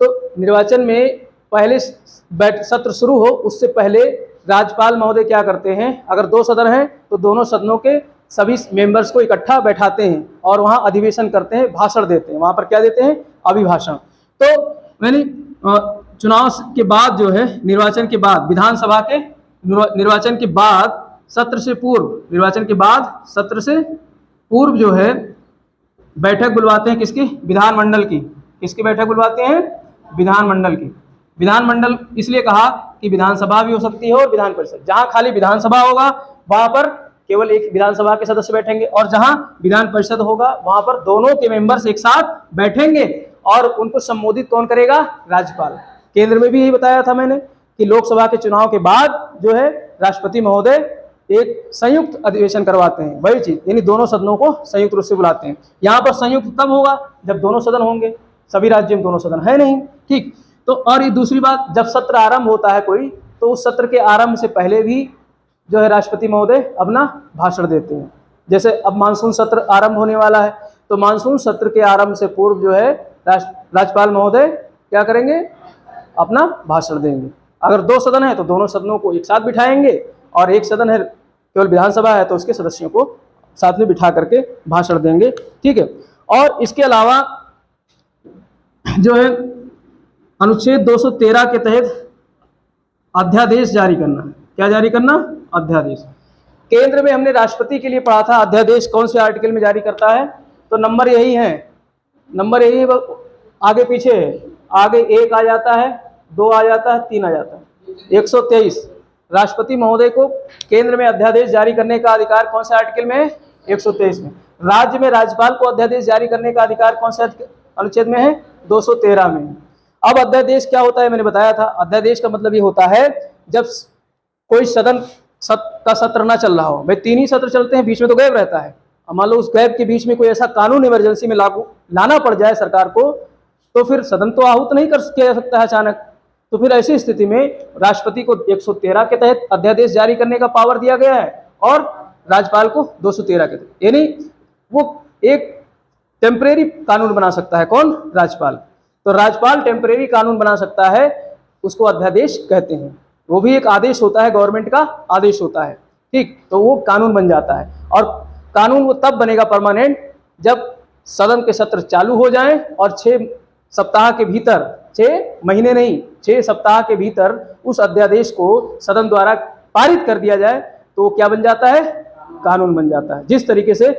तो निर्वाचन में पहले सत्र शुरू हो उससे पहले राज्यपाल महोदय क्या करते हैं, अगर 2 सदन हैं तो दोनों सदनों के सभी मेंबर्स को इकट्ठा बैठाते हैं और वहाँ अधिवेशन करते हैं, भाषण देते हैं, वहाँ पर क्या देते हैं, अभिभाषण। तो मैंने चुनाव के बाद जो है, निर्वाचन के बाद, विधानसभा के निर्वाचन के बाद, सत्र से पूर्व, निर्वाचन के बाद सत्र से पूर्व जो है बैठक बुलवाते हैं, किसकी, विधानमंडल की। किसकी बैठक बुलवाते हैं, विधानमंडल की। विधानमंडल इसलिए कहा कि विधानसभा भी हो सकती है और विधान परिषद। जहां खाली विधानसभा होगा वहां पर केवल एक विधानसभा के सदस्य बैठेंगे, और जहां विधान परिषद होगा वहां पर दोनों के मेंबर्स एक साथ बैठेंगे और उनको संबोधित कौन करेगा, राज्यपाल। केंद्र में भी यही बताया था मैंने कि लोकसभा के चुनाव के बाद जो है राष्ट्रपति महोदय एक संयुक्त अधिवेशन करवाते हैं, वही चीज, यानी दोनों सदनों को संयुक्त रूप से बुलाते हैं। यहाँ पर संयुक्त तब होगा जब दोनों सदन होंगे, सभी राज्यों में दोनों सदन है नहीं, ठीक। तो और ये दूसरी बात, जब सत्र आरंभ होता है कोई, तो उस सत्र के आरंभ से पहले भी जो है राष्ट्रपति महोदय अपना भाषण देते हैं। जैसे अब मानसून सत्र आरंभ होने वाला है, तो मानसून सत्र के आरंभ से पूर्व जो है राज्यपाल महोदय क्या करेंगे, अपना भाषण देंगे। अगर 2 सदन है तो दोनों सदनों को एक साथ बिठाएंगे, और एक सदन है केवल विधानसभा है तो उसके सदस्यों को साथ में बिठा करके भाषण देंगे, ठीक है। और इसके अलावा जो है अनुच्छेद 213 के तहत अध्यादेश जारी करना। क्या जारी करना, अध्यादेश। केंद्र में हमने राष्ट्रपति के लिए पढ़ा था, अध्यादेश कौन से आर्टिकल में जारी करता है, तो नंबर यही है, नंबर यही है, आगे पीछे है, आगे 1 आ जाता है, 2 आ जाता है, 3 आ जाता है, 123। राष्ट्रपति महोदय को केंद्र में अध्यादेश जारी करने का अधिकार कौन से आर्टिकल में है, 123 में। राज्य में राज्यपाल को अध्यादेश जारी करने का अधिकार कौन से अनुच्छेद में है, 213 में। अब अध्यादेश क्या होता है, मैंने बताया था, अध्यादेश का मतलब ये होता है जब कोई सदन का सत्र ना चल रहा हो, भाई 3 ही सत्र चलते हैं, बीच में तो गैप रहता है। अब मान लो उस गैप के बीच में कोई ऐसा कानून इमरजेंसी में लागू लाना पड़ जाए सरकार को, तो फिर सदन तो आहूत नहीं कर किया जा सकता है अचानक। तो फिर ऐसी स्थिति में राष्ट्रपति को 113 के तहत अध्यादेश जारी करने का पावर दिया गया है और राज्यपाल को 213 के तहत, यानी वो एक टेम्परेरी कानून बना सकता है। कौन? राज्यपाल। तो राज्यपाल टेम्परेरी कानून बना सकता है, उसको अध्यादेश कहते हैं। वो भी एक आदेश होता है, गवर्नमेंट का आदेश होता है, ठीक। तो वो कानून बन जाता है और कानून वो तब बनेगा परमानेंट जब सदन के सत्र चालू हो जाएं और 6 सप्ताह के भीतर, 6 महीने नहीं, 6 सप्ताह के भीतर उस अध्यादेश को सदन द्वारा पारित कर दिया जाए, तो वो क्या बन जाता है? कानून बन जाता है। जिस तरीके से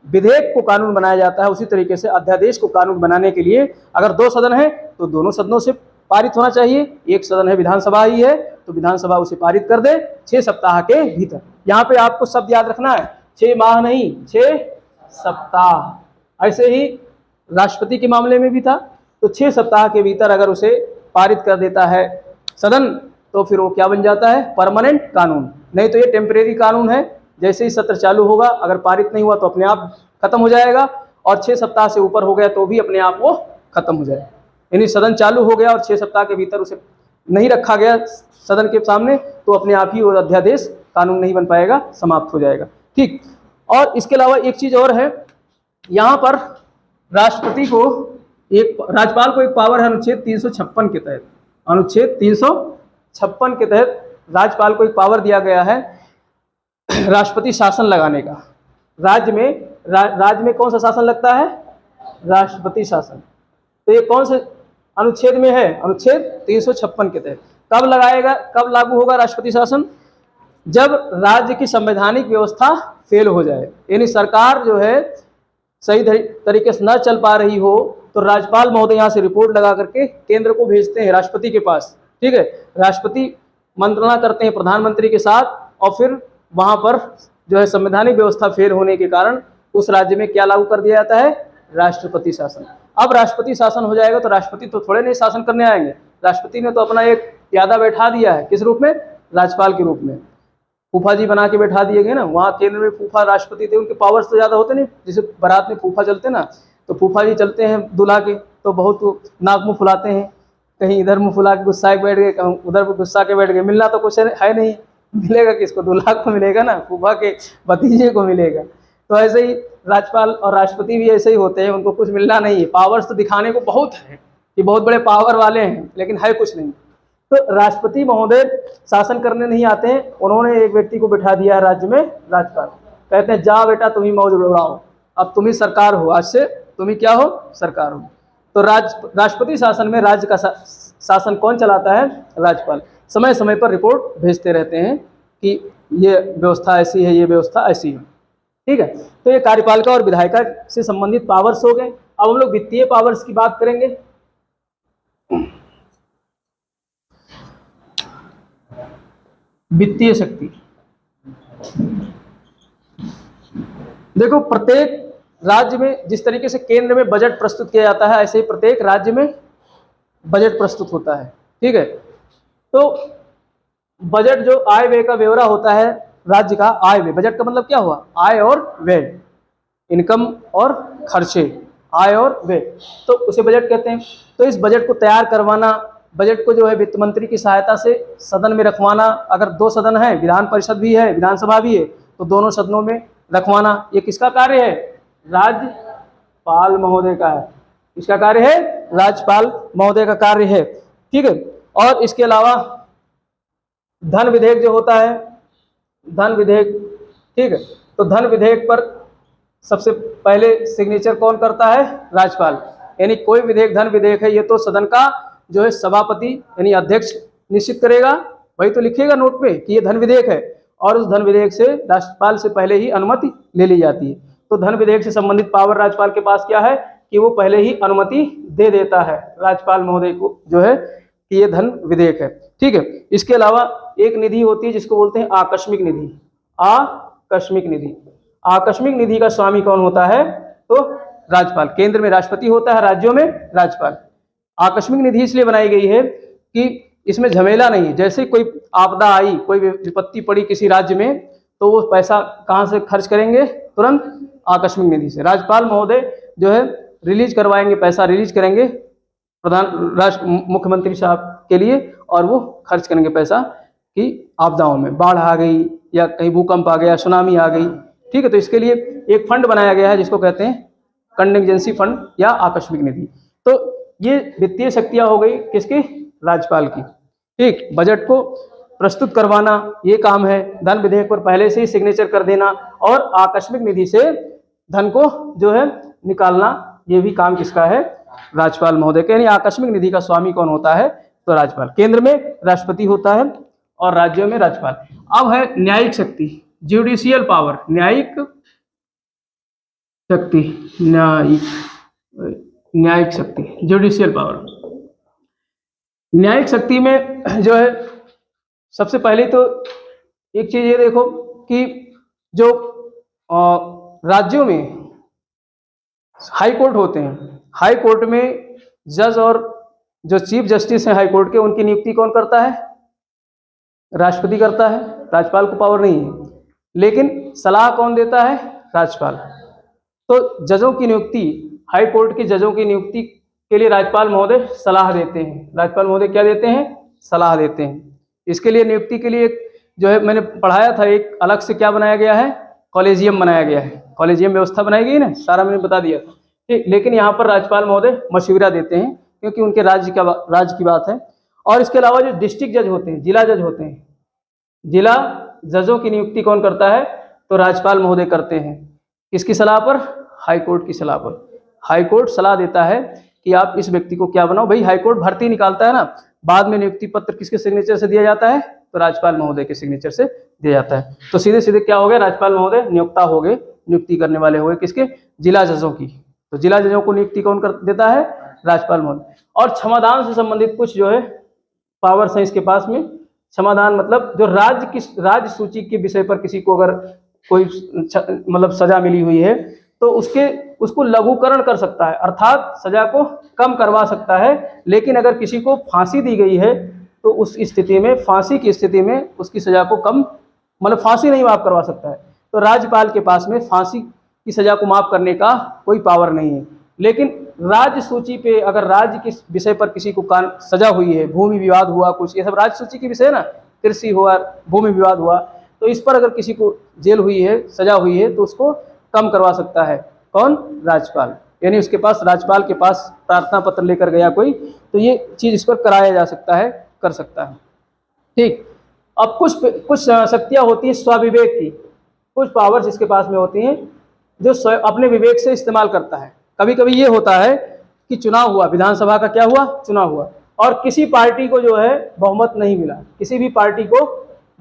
विधेयक को कानून बनाया जाता है, उसी तरीके से अध्यादेश को कानून बनाने के लिए अगर 2 सदन है तो दोनों सदनों से पारित होना चाहिए। एक सदन है विधानसभा ही है तो विधानसभा उसे पारित कर दे 6 सप्ताह के भीतर। यहाँ पे आपको शब्द याद रखना है, 6 माह नहीं, 6 सप्ताह। ऐसे ही राष्ट्रपति के मामले में भी था, तो 6 सप्ताह के भीतर अगर उसे पारित कर देता है सदन, तो फिर वो क्या बन जाता है? परमानेंट कानून। नहीं तो ये टेम्परेरी कानून है, जैसे ही सत्र चालू होगा अगर पारित नहीं हुआ तो अपने आप खत्म हो जाएगा, और 6 सप्ताह से ऊपर हो गया तो भी अपने आप वो खत्म हो जाएगा। यानी सदन चालू हो गया और 6 सप्ताह के भीतर उसे नहीं रखा गया सदन के सामने, तो अपने आप ही वो अध्यादेश कानून नहीं बन पाएगा, समाप्त हो जाएगा, ठीक। और इसके अलावा एक चीज और है, यहाँ पर राष्ट्रपति को राज्यपाल को एक पावर है अनुच्छेद 356 के तहत, अनुच्छेद 356 के तहत राज्यपाल को एक पावर दिया गया है राष्ट्रपति शासन लगाने का। राज्य में कौन सा शासन लगता है? राष्ट्रपति शासन। तो ये कौन से अनुच्छेद में है? अनुच्छेद 356 के तहत। कब लगाएगा, कब लागू होगा राष्ट्रपति शासन? जब राज्य की संवैधानिक व्यवस्था फेल हो जाए, यानी सरकार जो है सही तरीके से न चल पा रही हो, तो राज्यपाल महोदय यहाँ से रिपोर्ट लगा करके केंद्र को भेजते हैं राष्ट्रपति के पास, ठीक है। राष्ट्रपति मंत्रणा करते हैं प्रधानमंत्री के साथ, और फिर वहाँ पर जो है संवैधानिक व्यवस्था फेल होने के कारण उस राज्य में क्या लागू कर दिया जाता है? राष्ट्रपति शासन। अब राष्ट्रपति शासन हो जाएगा तो राष्ट्रपति तो थोड़े नहीं शासन करने आएंगे, राष्ट्रपति ने तो अपना एक प्यादा बैठा दिया है, किस रूप में? राज्यपाल के रूप में। फूफा जी बना के बैठा दिए गए ना, वहाँ केंद्र में फूफा राष्ट्रपति थे, उनके पावर्स तो ज़्यादा होते नहीं। जैसे बारात में फूफा चलते ना, तो फूफा जी चलते हैं दूल्हा के, तो बहुत नाक मुँह फुलाते हैं, कहीं इधर मुँह फुला के गुस्सा के बैठ गए, कहीं उधर गुस्सा के बैठ गए। मिलना तो कुछ है नहीं, मिलेगा किसको? दूल्हा को मिलेगा ना, फूफा के भतीजे को मिलेगा। तो ऐसे ही राज्यपाल और राष्ट्रपति भी ऐसे ही होते हैं, उनको कुछ मिलना नहीं है। पावर्स तो दिखाने को बहुत है कि बहुत बड़े पावर वाले हैं, लेकिन है कुछ नहीं। तो राष्ट्रपति महोदय शासन करने नहीं आते हैं, उन्होंने एक व्यक्ति को बिठा दिया है राज्य में, राज्यपाल। कहते हैं जा बेटा तुम ही मौज उड़ाओ, अब तुम ही सरकार हो, आज से तुम ही क्या हो? सरकार हो। तो राष्ट्रपति शासन में राज्य का शासन कौन चलाता है? राज्यपाल। समय समय पर रिपोर्ट भेजते रहते हैं कि ये व्यवस्था ऐसी है, ये व्यवस्था ऐसी है, ठीक है। तो ये कार्यपालिका और विधायिका से संबंधित पावर्स हो गए। अब हम लोग वित्तीय पावर्स की बात करेंगे। वित्तीय शक्ति, देखो प्रत्येक राज्य में जिस तरीके से केंद्र में बजट प्रस्तुत किया जाता है, ऐसे ही प्रत्येक राज्य में बजट प्रस्तुत होता है, ठीक है। तो बजट जो आय व्यय का ब्यौरा होता है राज्य का, आय व्यय, बजट का मतलब क्या हुआ? आय और व्यय, इनकम और खर्चे, आय और व्यय, तो उसे बजट कहते हैं। तो इस बजट को तैयार करवाना, बजट को जो है वित्त मंत्री की सहायता से सदन में रखवाना, अगर 2 सदन है, विधान परिषद भी है, विधानसभा भी है, तो दोनों सदनों में रखवाना, ये किसका कार्य है? राज्यपाल महोदय का है। किसका कार्य है? राज्यपाल महोदय का कार्य है, ठीक है। और इसके अलावा धन विधेयक जो होता है, धन विधेयक, ठीक है, तो धन विधेयक पर सबसे पहले सिग्नेचर कौन करता है? राज्यपाल। यानी कोई विधेयक धन विधेयक है, ये तो सदन का जो है सभापति यानी अध्यक्ष निश्चित करेगा, वही तो लिखेगा नोट पे कि ये धन विधेयक है, और उस धन विधेयक से राज्यपाल से पहले ही अनुमति ले ली जाती है। तो धन विधेयक से संबंधित पावर राज्यपाल के पास क्या है कि वो पहले ही अनुमति दे देता है राज्यपाल महोदय को, जो है कि ये धन विधेयक है, ठीक है। इसके अलावा एक निधि होती है जिसको बोलते हैं आकस्मिक निधि। आकस्मिक निधि, आकस्मिक निधि का स्वामी कौन होता है? तो राज्यपाल। केंद्र में राष्ट्रपति होता है, राज्यों में राज्यपाल। आकस्मिक निधि इसलिए बनाई गई है कि इसमें झमेला नहीं, जैसे कोई आपदा आई, कोई विपत्ति पड़ी किसी राज्य में, तो वो पैसा कहाँ से खर्च करेंगे? तुरंत आकस्मिक निधि से। राज्यपाल महोदय जो है रिलीज करवाएंगे, पैसा रिलीज करेंगे मुख्यमंत्री साहब के लिए, और वो खर्च करेंगे पैसा कि आपदाओं में, बाढ़ आ गई या कहीं भूकंप आ गया, सुनामी आ गई, ठीक है। तो इसके लिए एक फंड बनाया गया है जिसको कहते हैं कंटिजेंसी फंड या आकस्मिक निधि। तो ये वित्तीय शक्तियां हो गई किसकी? राज्यपाल की, ठीक। बजट को प्रस्तुत करवाना ये काम है, धन विधेयक पर पहले से ही सिग्नेचर कर देना, और आकस्मिक निधि से धन को जो है निकालना, ये भी काम किसका है? राज्यपाल महोदय के। यानी आकस्मिक निधि का स्वामी कौन होता है? तो राज्यपाल। केंद्र में राष्ट्रपति होता है और राज्यों में राज्यपाल। अब है न्यायिक शक्ति, जुडिशियल पावर, न्यायिक शक्ति, न्यायिक शक्ति, जुडिशियल पावर। न्यायिक शक्ति में जो है सबसे पहले तो एक चीज ये देखो कि जो राज्यों में हाई कोर्ट होते हैं, हाई कोर्ट में जज और जो चीफ जस्टिस हैं हाई कोर्ट के, उनकी नियुक्ति कौन करता है? राष्ट्रपति करता है, राज्यपाल को पावर नहीं है। लेकिन सलाह कौन देता है? राज्यपाल। तो जजों की नियुक्ति, हाई कोर्ट के जजों की नियुक्ति के लिए राज्यपाल महोदय सलाह देते हैं। राज्यपाल महोदय क्या देते हैं? सलाह देते हैं। इसके लिए नियुक्ति के लिए जो है मैंने पढ़ाया था, एक अलग से क्या बनाया गया है? कॉलेजियम बनाया गया है, कॉलेजियम व्यवस्था बनाई गई ना, सारा मैंने बता दिया था, ठीक। लेकिन यहाँ पर राज्यपाल महोदय मशविरा देते हैं क्योंकि उनके राज्य की बात है। और इसके अलावा जो डिस्ट्रिक्ट जज होते हैं, जिला जज होते हैं, जिला जजों की नियुक्ति कौन करता है? तो राज्यपाल महोदय करते हैं। किसकी सलाह पर? हाई कोर्ट की सलाह पर। हाई कोर्ट सलाह देता है कि आप इस व्यक्ति को क्या बनाओ। भाई हाई कोर्ट भर्ती निकालता है ना, बाद में नियुक्ति पत्र किसके सिग्नेचर से दिया जाता है? तो राज्यपाल महोदय के सिग्नेचर से दिया जाता है। तो सीधे सीधे क्या हो गया? राज्यपाल महोदय नियुक्ता हो गए, नियुक्ति करने वाले हो गए किसके? जिला जजों की। तो जिला जजों को नियुक्ति कौन कर देता है? राज्यपाल महोदय। और क्षमादान से संबंधित कुछ जो है पावर्स हैं इसके पास में। क्षमादान मतलब जो राज्य सूची के विषय पर किसी को अगर कोई मतलब सजा मिली हुई है तो उसको लघुकरण कर सकता है, अर्थात सजा को कम करवा सकता है। लेकिन अगर किसी को फांसी दी गई है तो उस स्थिति में, फांसी की स्थिति में उसकी सजा को कम, मतलब फांसी नहीं माफ करवा सकता है। तो राज्यपाल के पास में फांसी की सजा को माफ करने का कोई पावर नहीं है। लेकिन राज्य सूची पे अगर राज्य के विषय पर किसी को सजा हुई है, भूमि विवाद हुआ कुछ, ये सब राज्य सूची के विषय है ना, कृषि हुआ, भूमि विवाद हुआ, तो इस पर अगर किसी को जेल हुई है, सजा हुई है, तो उसको कम करवा सकता है कौन? राज्यपाल। यानी उसके पास, राज्यपाल के पास प्रार्थना पत्र लेकर गया कोई, तो ये चीज इस पर कराया जा सकता है, कर सकता है, ठीक। अब कुछ शक्तियां होती हैं स्वाविवेक की, कुछ पावर्स इसके पास में होती हैं जो अपने विवेक से इस्तेमाल करता है। कभी कभी ये होता है कि चुनाव हुआ, विधानसभा का क्या हुआ? चुनाव हुआ, और किसी पार्टी को जो है बहुमत नहीं मिला, किसी भी पार्टी को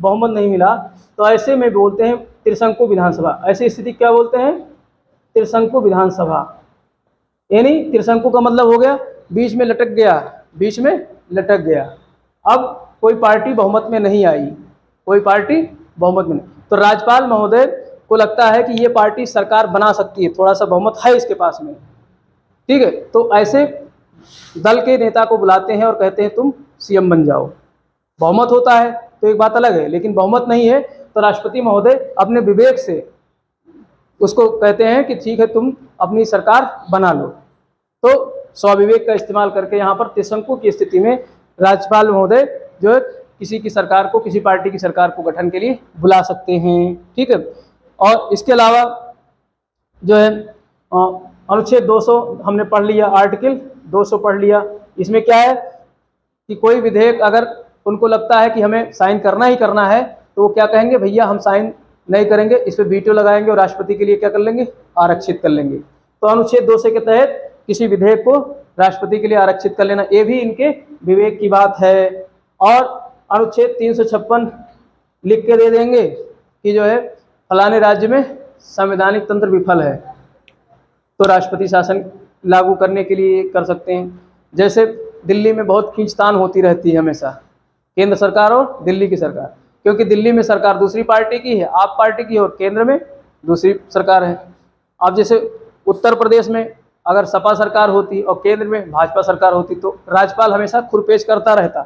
बहुमत नहीं मिला, तो ऐसे में बोलते हैं त्रिशंकु विधानसभा। ऐसी स्थिति क्या बोलते हैं? त्रिशंकु विधानसभा। यानी त्रिशंकु का मतलब हो गया बीच में लटक गया, बीच में लटक गया। अब कोई पार्टी बहुमत में नहीं आई, कोई पार्टी बहुमत में नहीं, तो राज्यपाल महोदय को लगता है कि ये पार्टी सरकार बना सकती है, थोड़ा सा बहुमत है इसके पास में, ठीक है। तो ऐसे दल के नेता को बुलाते हैं और कहते हैं तुम सीएम बन जाओ। बहुमत होता है तो एक बात अलग है, लेकिन बहुमत नहीं है तो राष्ट्रपति महोदय अपने विवेक से उसको कहते हैं कि ठीक है तुम अपनी सरकार बना लो। तो स्वाविवेक का इस्तेमाल करके यहाँ पर त्रिशंकु की स्थिति में राज्यपाल महोदय जो है किसी की सरकार को, किसी पार्टी की सरकार को गठन के लिए बुला सकते हैं, ठीक है। और इसके अलावा जो है अनुच्छेद 200 हमने पढ़ लिया, आर्टिकल 200 पढ़ लिया। इसमें क्या है कि कोई विधेयक अगर उनको लगता है कि हमें साइन करना ही करना है तो वो क्या कहेंगे? भैया हम साइन नहीं करेंगे, इस पर वीटो लगाएंगे और राष्ट्रपति के लिए क्या कर लेंगे? आरक्षित कर लेंगे। तो अनुच्छेद 200 के तहत किसी विधेयक को राष्ट्रपति के लिए आरक्षित कर लेना, ये भी इनके विवेक की बात है। और अनुच्छेद 356 लिख के दे देंगे कि जो है फलाने राज्य में संवैधानिक तंत्र विफल है, तो राष्ट्रपति शासन लागू करने के लिए कर सकते हैं। जैसे दिल्ली में बहुत खींचतान होती रहती है हमेशा, केंद्र सरकार और दिल्ली की सरकार, क्योंकि दिल्ली में सरकार दूसरी पार्टी की है, आप पार्टी की है, और केंद्र में दूसरी सरकार है। अब जैसे उत्तर प्रदेश में अगर सपा सरकार होती और केंद्र में भाजपा सरकार होती तो राज्यपाल हमेशा खुरपेश करता रहता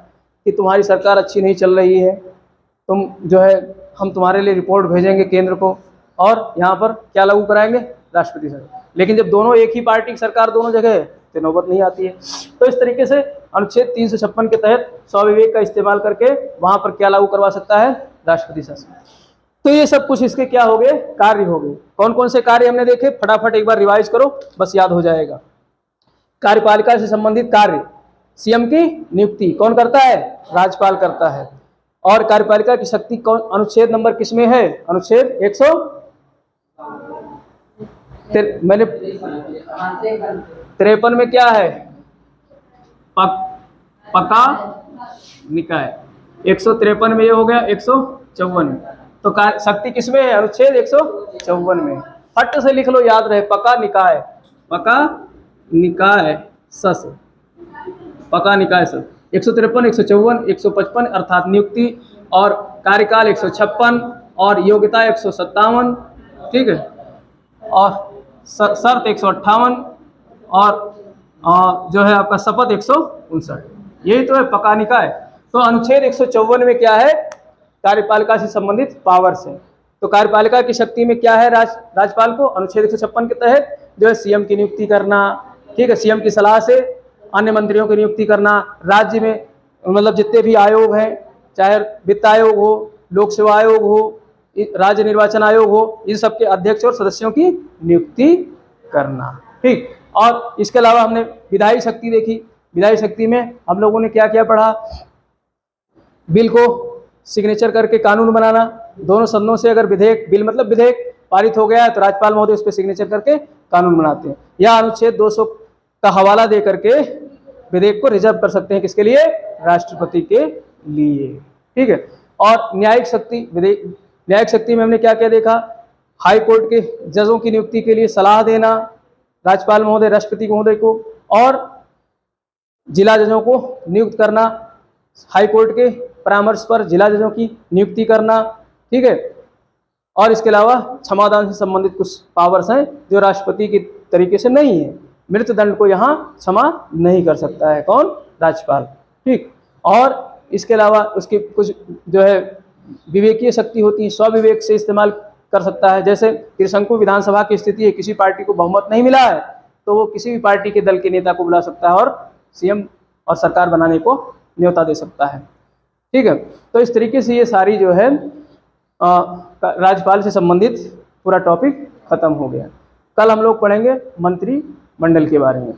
कि तुम्हारी सरकार अच्छी नहीं चल रही है, तुम जो है हम तुम्हारे लिए रिपोर्ट भेजेंगे केंद्र को और यहाँ पर क्या लागू कराएंगे, राष्ट्रपति सरकार। लेकिन जब दोनों एक ही पार्टी की सरकार दोनों जगह है तो नौबत नहीं आती है। तो इस तरीके से अनुच्छेद 356 के तहत स्वविवेक का इस्तेमाल करके वहाँ पर क्या लागू करवा सकता है, राष्ट्रपति शासन। तो ये सब कुछ इसके क्या हो गए, कार्य हो गए। कौन कौन से कार्य हमने देखे, फटाफट एक बार रिवाइज करो, बस याद हो जाएगा। कार्यपालिका से संबंधित कार्य, सीएम की नियुक्ति कौन करता है, राज्यपाल करता है। और कार्यपालिका की शक्ति कौन, अनुच्छेद नंबर किसमें है, अनुच्छेद 153 में क्या है, पका निकाय। 153 में ये हो गया, 154 में। तो शक्ति किसमें है, अनुच्छेद 154 में। फट से लिख लो, याद रहे, पका निकाय, पका निकाय सस, पका निकाय सस। 153, 154, 155 अर्थात नियुक्ति और कार्यकाल 156 और योग्यता 157, ठीक है, और शर्त 158 और जो है आपका शपथ 159। यही तो है पका निकाय। तो अनुच्छेद 154 में क्या है, कार्यपालिका से संबंधित पावर्स है। तो कार्यपालिका की शक्ति में क्या है, राज्यपाल को अनुच्छेद 156 के तहत जो है सीएम की नियुक्ति करना, ठीक है, सीएम की सलाह से अन्य मंत्रियों की नियुक्ति करना, राज्य में मतलब जितने भी आयोग हैं, चाहे वित्त आयोग हो, लोक सेवा आयोग हो, राज्य निर्वाचन आयोग हो, इन सबके अध्यक्ष और सदस्यों की नियुक्ति करना, ठीक। और इसके अलावा हमने विधायी शक्ति देखी। विधायी शक्ति में हम लोगों ने क्या क्या पढ़ा, बिल को सिग्नेचर करके कानून बनाना, दोनों सदनों से अगर विधेयक, बिल मतलब विधेयक पारित हो गया है तो राज्यपाल महोदय उस पर सिग्नेचर करके कानून बनाते हैं, या अनुच्छेद 200 का हवाला दे करके विधेयक को रिजर्व कर सकते हैं, किसके लिए, राष्ट्रपति के लिए, ठीक है। और न्यायिक शक्ति, न्यायिक शक्ति में हमने क्या क्या देखा, हाई कोर्ट के जजों की नियुक्ति के लिए सलाह देना राज्यपाल महोदय, राष्ट्रपति महोदय को, और जिला जजों को नियुक्त करना, हाई कोर्ट के परामर्श पर जिला जजों की नियुक्ति करना, ठीक है। और इसके अलावा क्षमादान से संबंधित कुछ पावर्स हैं जो राष्ट्रपति के तरीके से नहीं है। मृत्युदंड को यहाँ क्षमा नहीं कर सकता है कौन, राज्यपाल, ठीक। और इसके अलावा उसकी कुछ जो है विवेकीय शक्ति होती है, स्वविवेक से इस्तेमाल कर सकता है। जैसे त्रिशंकु विधानसभा की स्थिति है, किसी पार्टी को बहुमत नहीं मिला है तो वो किसी भी पार्टी के दल के नेता को बुला सकता है और सीएम और सरकार बनाने को न्योता दे सकता है, ठीक है। तो इस तरीके से ये सारी जो है राज्यपाल से संबंधित पूरा टॉपिक खत्म हो गया। कल हम लोग पढ़ेंगे मंत्रिमंडल के बारे में।